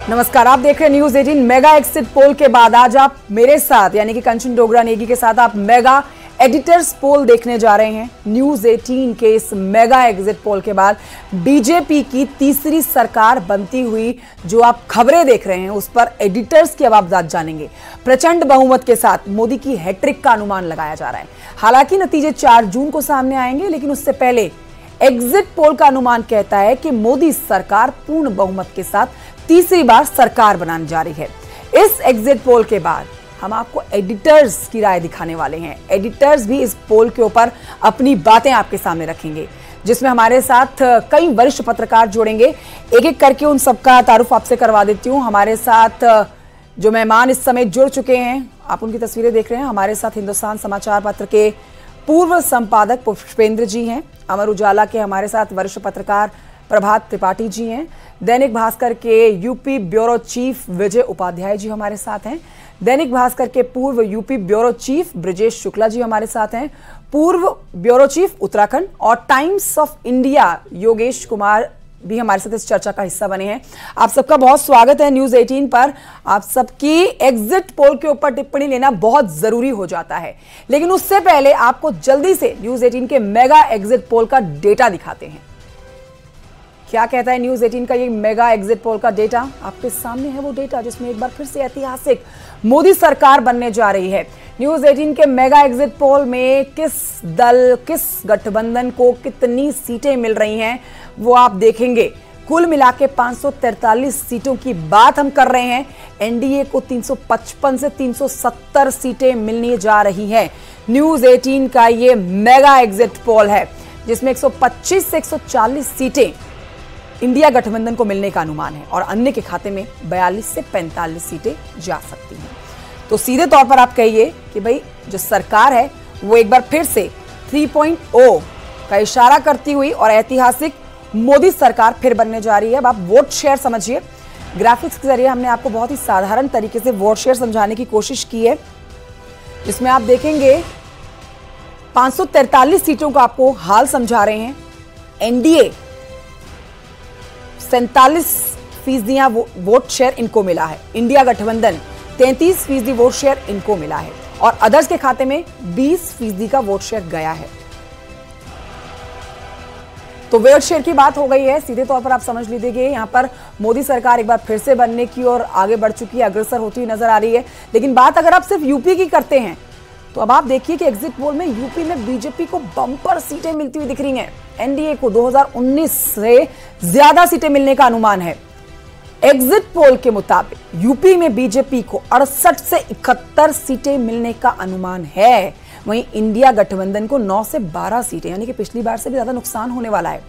नमस्कार, आप देख रहे हैं न्यूज 18। मेगा एग्जिट पोल के बाद आज आप मेरे साथ यानी कि कंचन डोगरा नेगी के साथ आप मेगा एडिटर्स पोल देखने जा रहे हैं। न्यूज 18 के इस मेगा एग्जिट पोल के बाद बीजेपी की तीसरी सरकार बनती हुई जो आप खबरें देख रहे हैं उस पर एडिटर्स की अब आप जानेंगे। प्रचंड बहुमत के साथ मोदी की हैट्रिक का अनुमान लगाया जा रहा है। हालांकि नतीजे 4 जून को सामने आएंगे, लेकिन उससे पहले एग्जिट पोल का अनुमान कहता है कि मोदी सरकार पूर्ण बहुमत के साथ तीसरी बार सरकार बनाने जा रही है। इस एग्जिट पोल के बाद हम आपको एडिटर्स की राय दिखाने वाले हैं। एडिटर्स भी इस पोल के ऊपर अपनी बातें आपके सामने रखेंगे, जिसमें हमारे साथ कई वरिष्ठ पत्रकार जुड़ेंगे। एक एक करके उन सबका तारुफ आपसे करवा देती हूँ। हमारे साथ जो मेहमान इस समय जुड़ चुके हैं, आप उनकी तस्वीरें देख रहे हैं। हमारे साथ हिंदुस्तान समाचार पत्र के पूर्व संपादक पुष्पेंद्र जी हैं। अमर उजाला के हमारे साथ वरिष्ठ पत्रकार प्रभात त्रिपाठी जी हैं। दैनिक भास्कर के UP bureau chief Vijay Upadhyay ji हमारे साथ हैं। दैनिक भास्कर के पूर्व UP bureau chief Brajesh Shukla ji हमारे साथ हैं। पूर्व ब्यूरो चीफ उत्तराखंड और Times of India Yogesh Kumar भी हमारे साथ इस चर्चा का हिस्सा बने हैं। आप सबका बहुत स्वागत है न्यूज 18 पर। आप सबकी एग्जिट पोल के ऊपर टिप्पणी लेना बहुत जरूरी हो जाता है, लेकिन उससे पहले आपको जल्दी से न्यूज 18 के मेगा एग्जिट पोल का डेटा दिखाते हैं। क्या कहता है न्यूज 18 का ये मेगा एग्जिट पोल का डेटा? आपके सामने है वो डेटा जिसमें एक बार फिर से ऐतिहासिक मोदी सरकार बनने जा रही है। न्यूज 18 के मेगा एग्जिट पोल में किस दल, किस गठबंधन को कितनी सीटें मिल रही हैं वो आप देखेंगे। कुल मिला के 543 सीटों की बात हम कर रहे हैं। एनडीए को 355 से 370 सीटें मिलने जा रही हैं। न्यूज 18 का ये मेगा एग्जिट पोल है जिसमें 125 से 140 सीटें इंडिया गठबंधन को मिलने का अनुमान है और अन्य के खाते में 42 से 45 सीटें जा सकती हैं। तो सीधे तौर पर आप कहिए कि भाई जो सरकार है वो एक बार फिर से 3.0 का इशारा करती हुई और ऐतिहासिक मोदी सरकार फिर बनने जा रही है। अब आप वोट शेयर समझिए। ग्राफिक्स के जरिए हमने आपको बहुत ही साधारण तरीके से वोट शेयर समझाने की कोशिश की है, जिसमें आप देखेंगे 543 सीटों को आपको हाल समझा रहे हैं। एनडीए 47% वोट शेयर इनको मिला है। इंडिया गठबंधन 33% वोट शेयर इनको मिला है और अदर्स के खाते में 20% का वोट शेयर गया है। तो वोट शेयर की बात हो गई है। सीधे तौर पर आप समझ लीजिए यहां पर मोदी सरकार एक बार फिर से बनने की और आगे बढ़ चुकी है, अग्रसर होती हुई नजर आ रही है। लेकिन बात अगर आप सिर्फ यूपी की करते हैं तो अब आप देखिए कि एग्जिट पोल में यूपी में बीजेपी को बम्पर सीटें मिलती हुई दिख रही हैं। एनडीए को 2019 से ज्यादा सीटें मिलने का अनुमान है। एग्जिट पोल के मुताबिक यूपी में बीजेपी को 68 से 71 सीटें मिलने का अनुमान है। वहीं इंडिया गठबंधन को 9 से 12 सीटें, यानी कि पिछली बार से भी ज्यादा नुकसान होने वाला है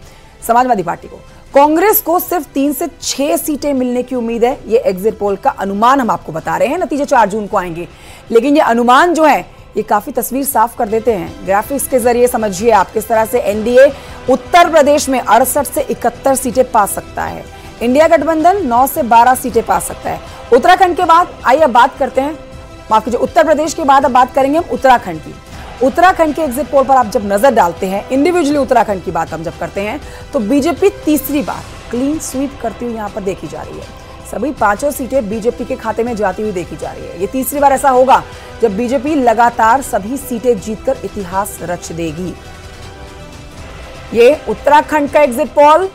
समाजवादी पार्टी को। कांग्रेस को सिर्फ 3 से 6 सीटें मिलने की उम्मीद है। ये एग्जिट पोल का अनुमान हम आपको बता रहे हैं। नतीजे 4 जून को आएंगे, लेकिन ये अनुमान जो है ये काफी तस्वीर साफ कर देते हैं। ग्राफिक्स के जरिए समझिए आप किस तरह से एनडीए उत्तर प्रदेश में 68 से 71 सीटें पा सकता है। इंडिया गठबंधन 9 से 12 सीटें पा सकता है। उत्तराखंड के बाद आइए अब बात करते हैं, माफ कीजिए, उत्तर प्रदेश के बाद अब बात करेंगे हम उत्तराखंड की। उत्तराखंड के एग्जिट पोल पर आप जब नजर डालते हैं, इंडिविजुअली उत्तराखंड की बात हम जब करते हैं, तो बीजेपी तीसरी बार क्लीन स्वीप करती हुई यहां पर देखी जा रही है। सभी 5 सीटें बीजेपी के खाते में जाती हुई देखी जा रही है। ये तीसरी बार ऐसा होगा जब बीजेपी लगातार सभी सीटें जीतकर इतिहास रच देगी। ये उत्तराखंड का एग्जिट पोल,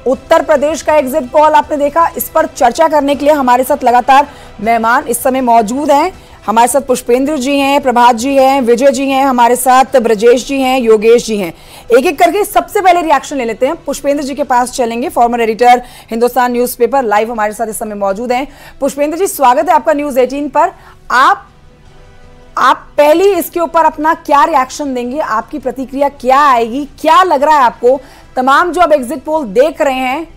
उत्तर प्रदेश का एग्जिट पोल आपने देखा। इस पर चर्चा करने के लिए हमारे साथ लगातार मेहमान इस समय मौजूद हैं। हमारे साथ पुष्पेंद्र जी हैं, प्रभात जी हैं, विजय जी हैं, हमारे साथ ब्रजेश जी हैं, योगेश जी हैं। एक एक करके सबसे पहले रिएक्शन ले लेते हैं। पुष्पेंद्र जी के पास चलेंगे, former editor Hindustan newspaper, live हमारे साथ इस समय मौजूद हैं। पुष्पेंद्र जी, स्वागत है आपका न्यूज 18 पर। आप पहली इसके ऊपर अपना क्या रिएक्शन देंगे? आपकी प्रतिक्रिया क्या आएगी? क्या लग रहा है आपको? तमाम जो अब एग्जिट पोल देख रहे हैं,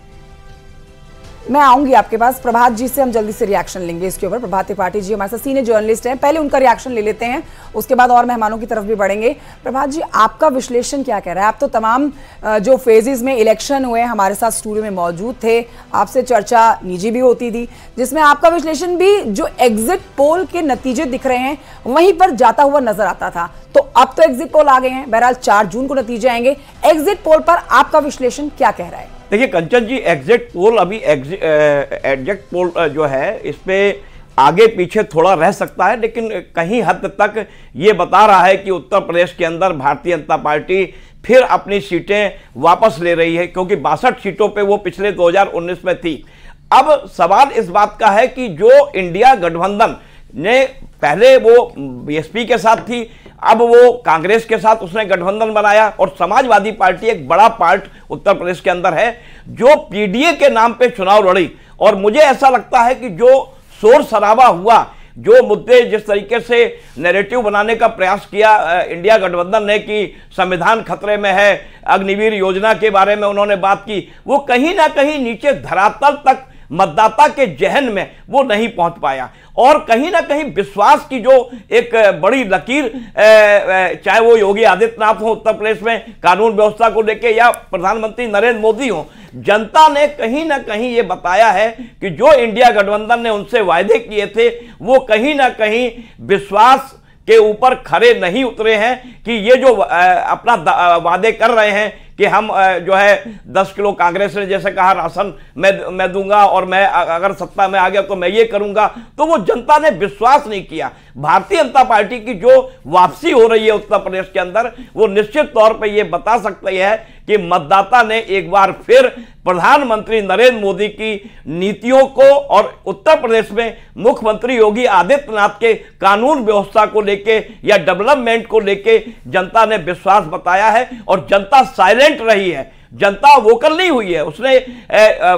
मैं आऊंगी आपके पास। प्रभात जी से हम जल्दी से रिएक्शन लेंगे इसके ऊपर। प्रभात त्रिपाठी जी हमारे साथ सीनियर जर्नलिस्ट हैं, पहले उनका रिएक्शन ले लेते हैं, उसके बाद और मेहमानों की तरफ भी बढ़ेंगे। प्रभात जी, आपका विश्लेषण क्या कह रहा है? आप तो तमाम जो फेजेस में इलेक्शन हुए हमारे साथ स्टूडियो में मौजूद थे, आपसे चर्चा निजी भी होती थी, जिसमें आपका विश्लेषण भी जो एग्जिट पोल के नतीजे दिख रहे हैं वहीं पर जाता हुआ नजर आता था। तो अब तो एग्जिट पोल आ गए हैं, बहरहाल 4 जून को नतीजे आएंगे। एग्जिट पोल पर आपका विश्लेषण क्या कह रहा है? देखिए कंचन जी, एग्जिट पोल अभी एग्जिट पोल जो है इस पे आगे पीछे थोड़ा रह सकता है, लेकिन कहीं हद तक ये बता रहा है कि उत्तर प्रदेश के अंदर भारतीय जनता पार्टी फिर अपनी सीटें वापस ले रही है, क्योंकि 62 सीटों पे वो पिछले 2019 में थी। अब सवाल इस बात का है कि जो इंडिया गठबंधन ने पहले वो बीएसपी के साथ थी, अब वो कांग्रेस के साथ उसने गठबंधन बनाया, और समाजवादी पार्टी एक बड़ा पार्ट उत्तर प्रदेश के अंदर है जो पीडीए के नाम पे चुनाव लड़ी। और मुझे ऐसा लगता है कि जो शोर शराबा हुआ, जो मुद्दे जिस तरीके से नैरेटिव बनाने का प्रयास किया इंडिया गठबंधन ने कि संविधान खतरे में है, अग्निवीर योजना के बारे में उन्होंने बात की, वो कहीं ना कहीं नीचे धरातल तक मतदाता के जहन में वो नहीं पहुंच पाया। और कहीं ना कहीं विश्वास की जो एक बड़ी लकीर, चाहे वो योगी आदित्यनाथ हो उत्तर प्रदेश में कानून व्यवस्था को लेकर, या प्रधानमंत्री नरेंद्र मोदी हो, जनता ने कहीं ना कहीं ये बताया है कि जो इंडिया गठबंधन ने उनसे वायदे किए थे वो कहीं ना कहीं विश्वास के ऊपर खरे नहीं उतरे हैं। कि ये जो अपना वादे कर रहे हैं कि हम जो है 10 किलो, कांग्रेस ने जैसे कहा राशन मैं दूंगा और मैं अगर सत्ता में आ गया तो मैं ये करूंगा, तो वो जनता ने विश्वास नहीं किया। भारतीय जनता पार्टी की जो वापसी हो रही है उत्तर प्रदेश के अंदर, वो निश्चित तौर पे ये बता सकती है कि मतदाता ने एक बार फिर प्रधानमंत्री नरेंद्र मोदी की नीतियों को और उत्तर प्रदेश में मुख्यमंत्री योगी आदित्यनाथ के कानून व्यवस्था को लेके या डेवलपमेंट को लेके जनता ने विश्वास बताया है। और जनता साइलेंट रही है, जनता वोकल नहीं हुई है। उसने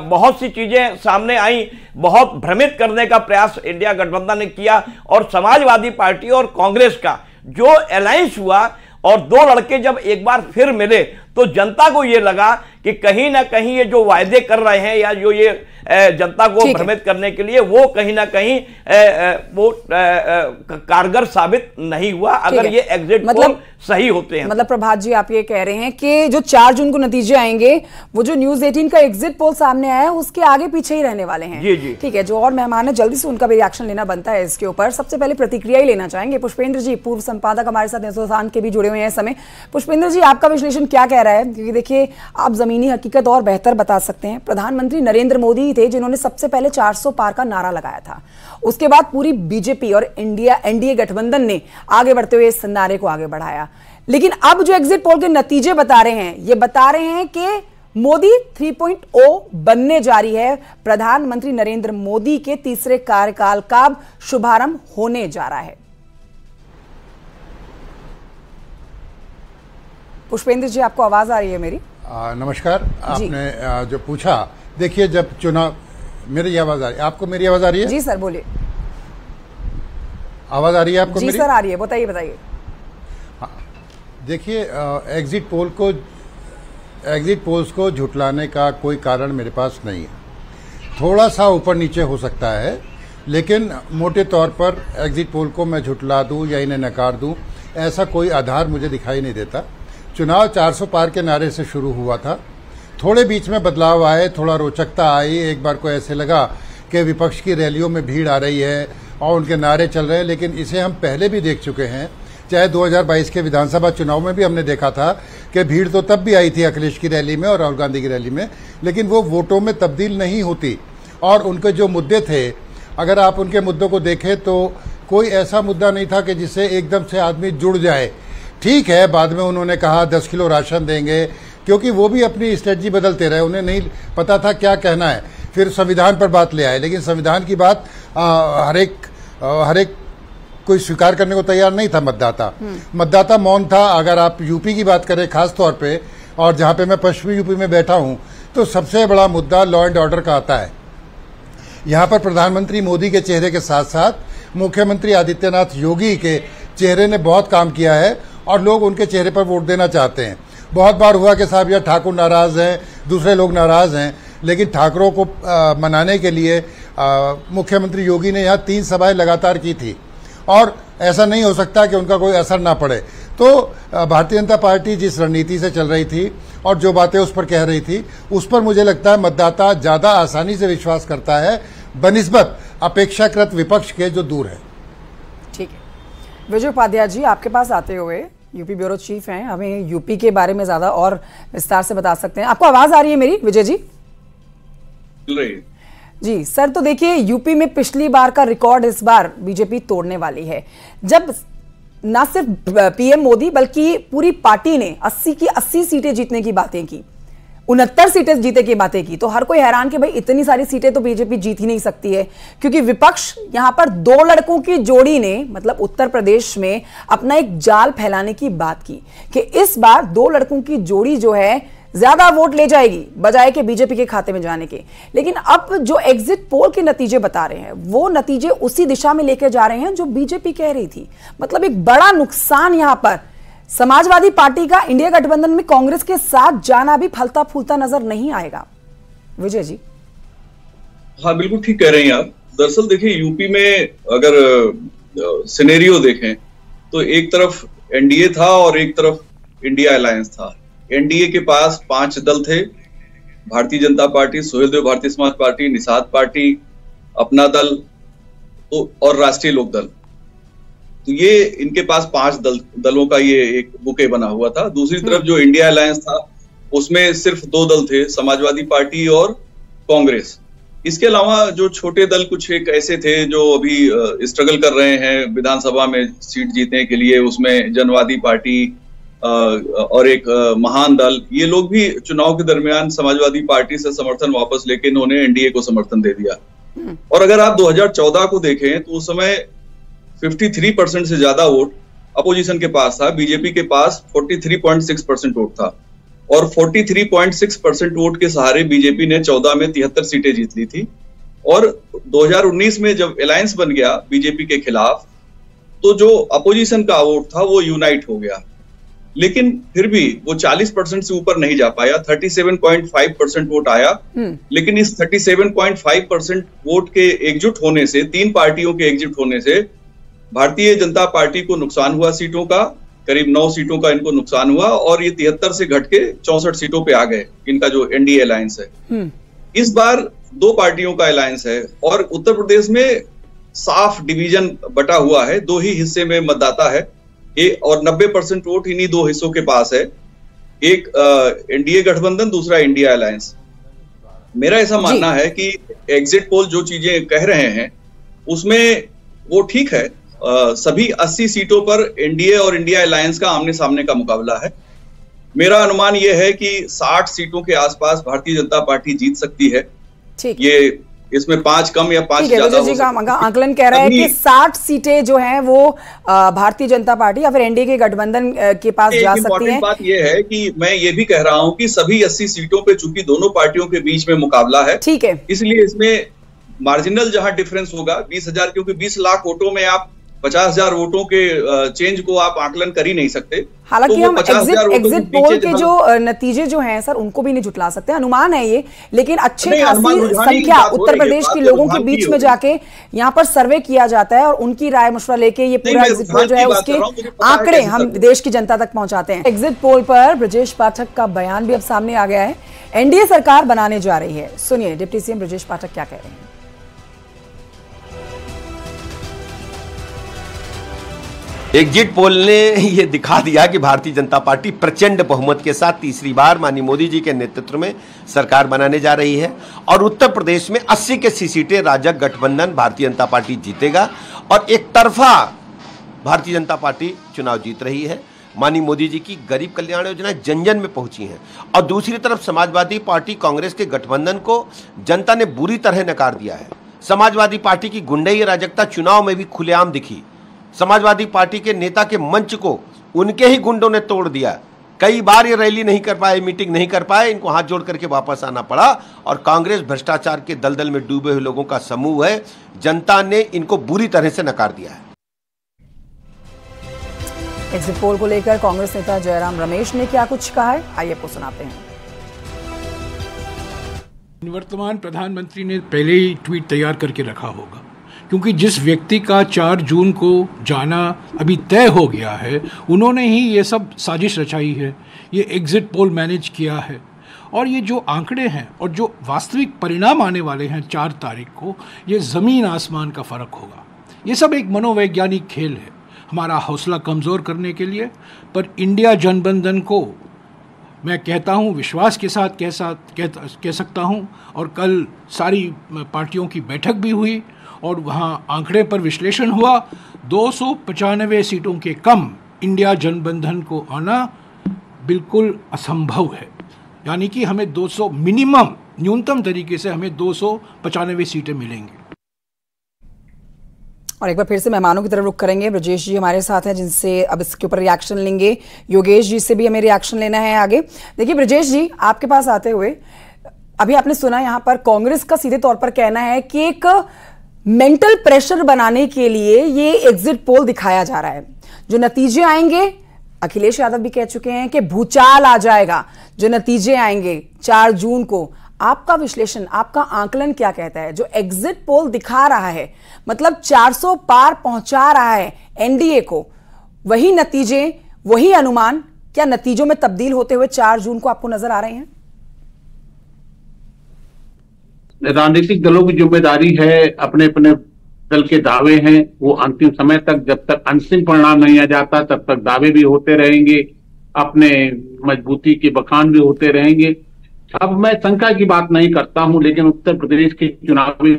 बहुत सी चीजें सामने आई, बहुत भ्रमित करने का प्रयास इंडिया गठबंधन ने किया, और समाजवादी पार्टी और कांग्रेस का जो अलायंस हुआ और दो लड़के जब एक बार फिर मिले तो जनता को यह लगा कि कहीं ना कहीं ये जो वायदे कर रहे हैं या जो ये जनता को भ्रमित करने के लिए, वो कहीं ना कहीं वो कारगर साबित नहीं हुआ अगर ये एग्जिट पोल सही होते हैं। मतलब प्रभात जी, आप ये कह रहे हैं कि जो 4 जून को नतीजे आएंगे, वो जो न्यूज 18 का एग्जिट पोल सामने आया है उसके आगे पीछे ही रहने वाले हैं। जी जी ठीक है। जो और मेहमान है जल्दी से उनका भी रिएक्शन लेना बनता है इसके ऊपर। सबसे पहले प्रतिक्रिया ही लेना चाहेंगे पुष्पेंद्र जी, पूर्व संपादक हमारे साथ हिंदुस्तान के भी जुड़े हुए हैं इस समय। पुष्पेंद्र जी, आपका विश्लेषण क्या कह रहा है? क्योंकि देखिए आप जमीनी हकीकत और बेहतर बता सकते हैं। प्रधानमंत्री नरेंद्र मोदी थे जिन्होंने सबसे पहले 400 पार का नारा लगाया था। उसके बाद पूरी बीजेपी और एनडीए गठबंधन ने आगे बढ़ते हुए इस नारे को आगे बढ़ाया। लेकिन अब जो एग्जिट पोल के नतीजे बता रहे हैं, ये बता रहे हैं कि मोदी 3.0 बनने जा रही है। प्रधानमंत्री नरेंद्र मोदी के तीसरे कार्यकाल का शुभारंभ होने जा रहा है। पुष्पेंद्र जी, आपको आवाज आ रही है मेरी? नमस्कार। आपने जो पूछा, देखिए जब चुनाव, मेरी आवाज आ रही है आपको? मेरी आवाज आ रही है? जी सर, बोलिए। आवाज आ रही है आपको? जी सर, आ रही है, बताइए बताइए। हाँ, देखिए एग्जिट पोल्स को झुटलाने का कोई कारण मेरे पास नहीं है। थोड़ा सा ऊपर नीचे हो सकता है, लेकिन मोटे तौर पर एग्जिट पोल को मैं झुटला दूं या इन्हें नकार दूं, ऐसा कोई आधार मुझे दिखाई नहीं देता। चुनाव 400 पार के नारे से शुरू हुआ था, थोड़े बीच में बदलाव आए, थोड़ा रोचकता आई। एक बार को ऐसे लगा कि विपक्ष की रैलियों में भीड़ आ रही है और उनके नारे चल रहे हैं, लेकिन इसे हम पहले भी देख चुके हैं। चाहे 2022 के विधानसभा चुनाव में भी हमने देखा था कि भीड़ तो तब भी आई थी अखिलेश की रैली में और राहुल गांधी की रैली में, लेकिन वो वोटों में तब्दील नहीं होती। और उनके जो मुद्दे थे, अगर आप उनके मुद्दों को देखें तो कोई ऐसा मुद्दा नहीं था कि जिससे एकदम से आदमी जुड़ जाए। ठीक है, बाद में उन्होंने कहा 10 किलो राशन देंगे, क्योंकि वो भी अपनी स्ट्रेटजी बदलते रहे, उन्हें नहीं पता था क्या कहना है। फिर संविधान पर बात ले आए, लेकिन संविधान की बात हर एक कोई स्वीकार करने को तैयार नहीं था। मतदाता मौन था। अगर आप यूपी की बात करें खास तौर पे, और जहां पे मैं पश्चिमी यूपी में बैठा हूं, तो सबसे बड़ा मुद्दा लॉ एंड ऑर्डर का आता है। यहां पर प्रधानमंत्री मोदी के चेहरे के साथ साथ मुख्यमंत्री आदित्यनाथ योगी के चेहरे ने बहुत काम किया है और लोग उनके चेहरे पर वोट देना चाहते हैं। बहुत बार हुआ कि साहब यार ठाकुर नाराज हैं, दूसरे लोग नाराज हैं, लेकिन ठाकुरों को मनाने के लिए मुख्यमंत्री योगी ने यहाँ 3 सभाएं लगातार की थी, और ऐसा नहीं हो सकता कि उनका कोई असर ना पड़े। तो भारतीय जनता पार्टी जिस रणनीति से चल रही थी और जो बातें उस पर कह रही थी, उस पर मुझे लगता है मतदाता ज्यादा आसानी से विश्वास करता है बनिस्बत अपेक्षाकृत विपक्ष के जो दूर है। ठीक है, विजय उपाध्याय जी, आपके पास आते हुए यूपी ब्यूरो चीफ हैं, हमें यूपी के बारे में ज्यादा और विस्तार से बता सकते हैं। आपको आवाज आ रही है मेरी, विजय जी? जी सर, तो देखिए यूपी में पिछली बार का रिकॉर्ड इस बार बीजेपी तोड़ने वाली है, जब ना सिर्फ पीएम मोदी बल्कि पूरी पार्टी ने 80 की 80 सीटें जीतने की बातें की, 69 सीटें जीते की बातें की। तो हर कोई हैरान कि भाई इतनी सारी सीटें तो बीजेपी जीत ही नहीं सकती है, क्योंकि विपक्ष यहां पर 2 लड़कों की जोड़ी ने मतलब उत्तर प्रदेश में अपना एक जाल फैलाने की बात की कि इस बार 2 लड़कों की जोड़ी जो है ज्यादा वोट ले जाएगी बजाय के बीजेपी के खाते में जाने के। लेकिन अब जो एग्जिट पोल के नतीजे बता रहे हैं वो नतीजे उसी दिशा में लेकर जा रहे हैं जो बीजेपी कह रही थी। मतलब एक बड़ा नुकसान यहां पर समाजवादी पार्टी का इंडिया गठबंधन में कांग्रेस के साथ जाना भी फलता फूलता नजर नहीं आएगा। विजय जी? हाँ, बिल्कुल ठीक कह रहे हैं आप। दरअसल देखिए, यूपी में अगर सिनेरियो देखें तो एक तरफ एनडीए था और एक तरफ इंडिया अलायंस था। एनडीए के पास 5 दल थे, Bharatiya Janata party, Suheldev Bharatiya Samaj party, Nishad party, अपना दल और राष्ट्रीय लोकदल। तो ये इनके पास 5 दलों का ये एक बुके बना हुआ था। दूसरी तरफ जो इंडिया अलायंस था उसमें सिर्फ 2 दल थे, समाजवादी पार्टी और कांग्रेस। इसके अलावा जो छोटे दल कुछ एक ऐसे थे जो अभी स्ट्रगल कर रहे हैं विधानसभा में सीट जीतने के लिए, उसमें जनवादी पार्टी और एक महान दल, ये लोग भी चुनाव के दरमियान समाजवादी पार्टी से समर्थन वापस लेके इन्होंने एनडीए को समर्थन दे दिया। और अगर आप 2014 को देखें तो उस समय 53% से ज्यादा वोट अपोजिशन के पास था, बीजेपी के पास 43.6% वोट था और 43.6% वोट के सहारे बीजेपी ने 14 में 73 सीटें जीत ली थी। और 2019 में जब अलायंस बन गया बीजेपी के खिलाफ तो जो अपोजिशन का वोट था वो यूनाइट हो गया, लेकिन फिर भी वो 40% से ऊपर नहीं जा पाया। 37.5% वोट आया, लेकिन इस 37.5% वोट के एकजुट होने से, 3 पार्टियों के एकजुट होने से भारतीय जनता पार्टी को नुकसान हुआ सीटों का, करीब 9 सीटों का इनको नुकसान हुआ और ये 73 से घट के 64 सीटों पे आ गए, इनका जो एनडीए अलायंस है। इस बार 2 पार्टियों का अलायंस है और उत्तर प्रदेश में साफ डिवीजन बटा हुआ है, 2 ही हिस्से में मतदाता है और 90% वोट इन्हीं 2 हिस्सों के पास है, एक एनडीए गठबंधन, दूसरा इंडिया अलायंस। मेरा ऐसा मानना है कि एग्जिट पोल जो चीजें कह रहे हैं उसमें वो ठीक है। सभी 80 सीटों पर एनडीए और इंडिया अलायंस का आमने सामने का मुकाबला है। मेरा अनुमान यह है कि 60 सीटों के आसपास भारतीय जनता पार्टी जीत सकती है। ये इसमें 5 कम या 5 ज्यादा हो सकता है। आंकलन कह रहा है कि 60 सीटें जो हैं वो भारतीय जनता पार्टी या फिर एनडीए के गठबंधन के पास जा सकती हैं। बात यह है कि मैं ये भी कह रहा हूं कि सभी 80 सीटों पे चूंकि दोनों पार्टियों के बीच में मुकाबला है, ठीक है, इसलिए इसमें मार्जिनल जहां डिफरेंस होगा 20,000, क्योंकि 20 लाख वोटों में आप 50,000 वोटों के चेंज को आप आकलन कर ही नहीं सकते। हालांकि तो हम एग्जिट पोल के जो नतीजे जो हैं सर उनको भी नहीं झुटला सकते, अनुमान है ये, लेकिन अच्छे खासी संख्या उत्तर प्रदेश के लोगों के बीच में जाके यहाँ पर सर्वे किया जाता है और उनकी राय मशवरा लेके ये पूरा एग्जिट पोल जो है उसके आंकड़े हम देश की जनता तक पहुंचाते हैं। एग्जिट पोल पर ब्रजेश पाठक का बयान भी अब सामने आ गया है, एनडीए सरकार बनाने जा रही है। सुनिए डिप्टी सीएम ब्रजेश पाठक क्या कह रहे हैं। एग्जिट पोल ने यह दिखा दिया कि भारतीय जनता पार्टी प्रचंड बहुमत के साथ तीसरी बार माननीय मोदी जी के नेतृत्व में सरकार बनाने जा रही है और उत्तर प्रदेश में 80 की 80 सीटें राजग गठबंधन भारतीय जनता पार्टी जीतेगा और एक तरफा भारतीय जनता पार्टी चुनाव जीत रही है। माननीय मोदी जी की गरीब कल्याण योजना जन जन में पहुंची है और दूसरी तरफ समाजवादी पार्टी कांग्रेस के गठबंधन को जनता ने बुरी तरह नकार दिया है। समाजवादी पार्टी की गुंडई अराजकता चुनाव में भी खुलेआम दिखी। समाजवादी पार्टी के नेता के मंच को उनके ही गुंडों ने तोड़ दिया। कई बार ये रैली नहीं कर पाए, मीटिंग नहीं कर पाए, इनको हाथ जोड़ करके वापस आना पड़ा और कांग्रेस भ्रष्टाचार के दलदल में डूबे हुए लोगों का समूह है। जनता ने इनको बुरी तरह से नकार दिया है। एग्जिट पोल को लेकर कांग्रेस नेता जयराम रमेश ने क्या कुछ कहा है, आइए आपको सुनाते हैं। निवर्तमान प्रधानमंत्री ने पहले ही ट्वीट तैयार करके रखा होगा, क्योंकि जिस व्यक्ति का 4 जून को जाना अभी तय हो गया है उन्होंने ही ये सब साजिश रचाई है, ये एग्जिट पोल मैनेज किया है और ये जो आंकड़े हैं और जो वास्तविक परिणाम आने वाले हैं 4 तारीख को, ये ज़मीन आसमान का फ़र्क होगा। ये सब एक मनोवैज्ञानिक खेल है। हमारा हौसला कमज़ोर करने के लिए। पर इंडिया गठबंधन को मैं कहता हूँ, विश्वास के साथ कह सकता हूँ, और कल सारी पार्टियों की बैठक भी हुई और वहाँ आंकड़े पर विश्लेषण हुआ, 295 सीटों के कम इंडिया गठबंधन को आना बिल्कुल असंभव है। यानी कि हमें 200 मिनिमम, न्यूनतम तरीके से हमें 295 सीटें मिलेंगी। और एक बार फिर से मेहमानों की तरफ रुख करेंगे। ब्रजेश जी हमारे साथ हैं, जिनसे अब इसके ऊपर रिएक्शन लेंगे। योगेश जी से भी हमें रिएक्शन लेना है आगे। देखिए ब्रजेश जी, आपके पास आते हुए अभी आपने सुना यहाँ पर कांग्रेस का सीधे तौर पर कहना है कि एक मेंटल प्रेशर बनाने के लिए ये एग्जिट पोल दिखाया जा रहा है। जो नतीजे आएंगे, अखिलेश यादव भी कह चुके हैं कि भूचाल आ जाएगा जो नतीजे आएंगे 4 जून को। आपका विश्लेषण, आपका आंकलन क्या कहता है? जो एग्जिट पोल दिखा रहा है, मतलब 400 पार पहुंचा रहा है एनडीए को, वही नतीजे, वही अनुमान क्या नतीजों में तब्दील होते हुए 4 जून को आपको नजर आ रहे हैं? राजनीतिक दलों की जिम्मेदारी है, अपने अपने दल के दावे हैं, वो अंतिम समय तक, जब तक अंतिम परिणाम नहीं आ जाता तब तक दावे भी होते रहेंगे, अपने मजबूती के बखान भी होते रहेंगे। अब मैं शंका की बात नहीं करता हूं, लेकिन उत्तर प्रदेश के चुनावी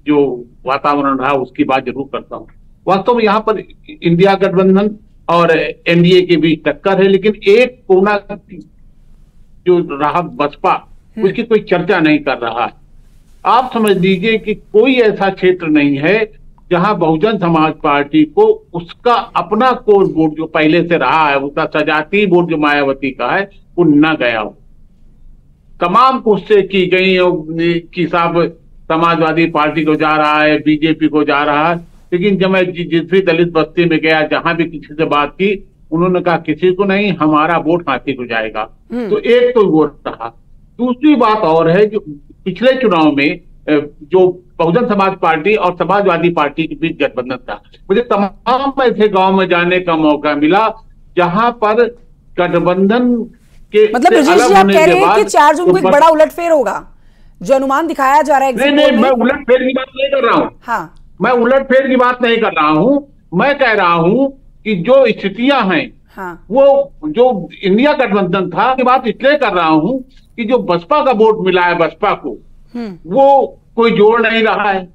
जो वातावरण रहा उसकी बात जरूर करता हूं। वास्तव में यहाँ पर इंडिया गठबंधन और एनडीए के बीच टक्कर है, लेकिन एक कोना जो रहा बसपा, उसकी कोई चर्चा नहीं कर रहा है। आप समझ लीजिए कि कोई ऐसा क्षेत्र नहीं है जहां बहुजन समाज पार्टी को उसका अपना कोर वोट जो पहले से रहा है, उसका सजातीय वोट जो मायावती का है, वो न गया हो। तमाम कोशिशें की गई कि साहब समाजवादी पार्टी को जा रहा है, बीजेपी को जा रहा है, लेकिन जब मैं जिस भी दलित बस्ती में गया, जहां भी किसी से बात की, उन्होंने कहा किसी को नहीं, हमारा वोट हाथी को जाएगा। तो एक तो वोट रहा। दूसरी बात और है, जो पिछले चुनाव में जो बहुजन समाज पार्टी और समाजवादी पार्टी के बीच गठबंधन था, मुझे तमाम ऐसे गांव में जाने का मौका मिला जहां पर गठबंधन के मतलब ब्रजेश जी आप कह रहे हैं कि 4 जून को एक बड़ा उलटफेर होगा, जो अनुमान दिखाया जा रहा है? नहीं, मैं उलटफेर की बात नहीं कर रहा हूं। हाँ, मैं उलटफेर की बात नहीं कर रहा हूं। मैं कह रहा हूं कि जो स्थितियां हैं, हाँ, वो जो इंडिया गठबंधन था की बात इसलिए कर रहा हूं कि जो बसपा का वोट मिला है बसपा को, वो कोई जोड़ नहीं रहा है,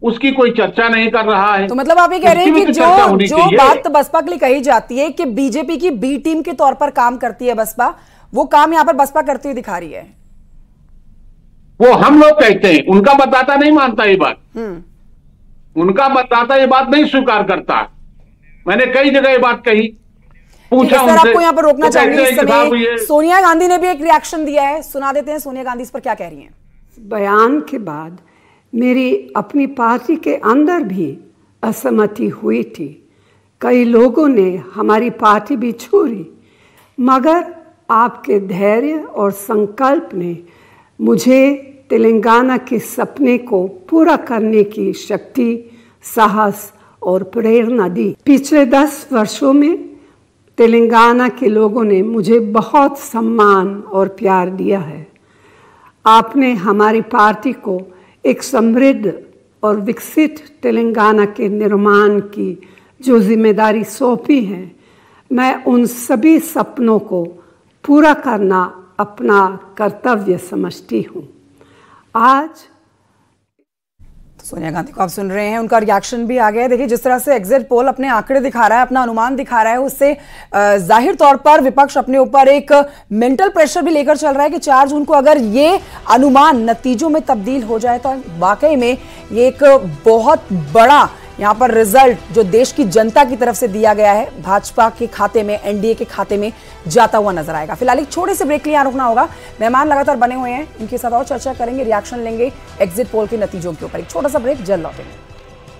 उसकी कोई चर्चा नहीं कर रहा है। तो मतलब आप ये कह रहे हैं कि जो बात बसपा के लिए कही जाती है कि बीजेपी की बी टीम के तौर पर काम करती है बसपा, वो काम यहां पर बसपा करती हुई दिखा रही है। वो हम लोग कहते हैं, उनका मतदाता नहीं मानता ये बात। उनका मतदाता ये बात नहीं स्वीकार करता। मैंने कई जगह ये बात कही, पूछा उनसे। आपको यहाँ पर रोकना चाहूंगी इस समय। सोनिया गांधी ने भी एक रिएक्शन दिया है, सुना देते हैं सोनिया गांधी इस पर क्या कह रही हैं। बयान के बाद मेरी अपनी पार्टी के अंदर भी असहमति हुई थी। कई लोगों ने हमारी पार्टी भी छोड़ी, मगर आपके धैर्य और संकल्प ने मुझे तेलंगाना के सपने को पूरा करने की शक्ति, साहस और प्रेरणा दी। पिछले 10 वर्षों में तेलंगाना के लोगों ने मुझे बहुत सम्मान और प्यार दिया है। आपने हमारी पार्टी को एक समृद्ध और विकसित तेलंगाना के निर्माण की जो जिम्मेदारी सौंपी है, मैं उन सभी सपनों को पूरा करना अपना कर्तव्य समझती हूँ। आज सोनिया गांधी को आप सुन रहे हैं, उनका रिएक्शन भी आ गया है। देखिए जिस तरह से एग्जिट पोल अपने आंकड़े दिखा रहा है, अपना अनुमान दिखा रहा है, उससे जाहिर तौर पर विपक्ष अपने ऊपर एक मेंटल प्रेशर भी लेकर चल रहा है कि 4 जून को अगर ये अनुमान नतीजों में तब्दील हो जाए तो वाकई में ये एक बहुत बड़ा यहाँ पर रिजल्ट जो देश की जनता की तरफ से दिया गया है भाजपा के खाते में, एनडीए के खाते में जाता हुआ नजर आएगा। फिलहाल एक छोटे से ब्रेक के लिए यहाँ रुकना होगा। मेहमान लगातार बने हुए हैं, इनके साथ और चर्चा करेंगे, रिएक्शन लेंगे एग्जिट पोल के नतीजों के ऊपर। एक छोटा सा ब्रेक, जल्द लौटेंगे।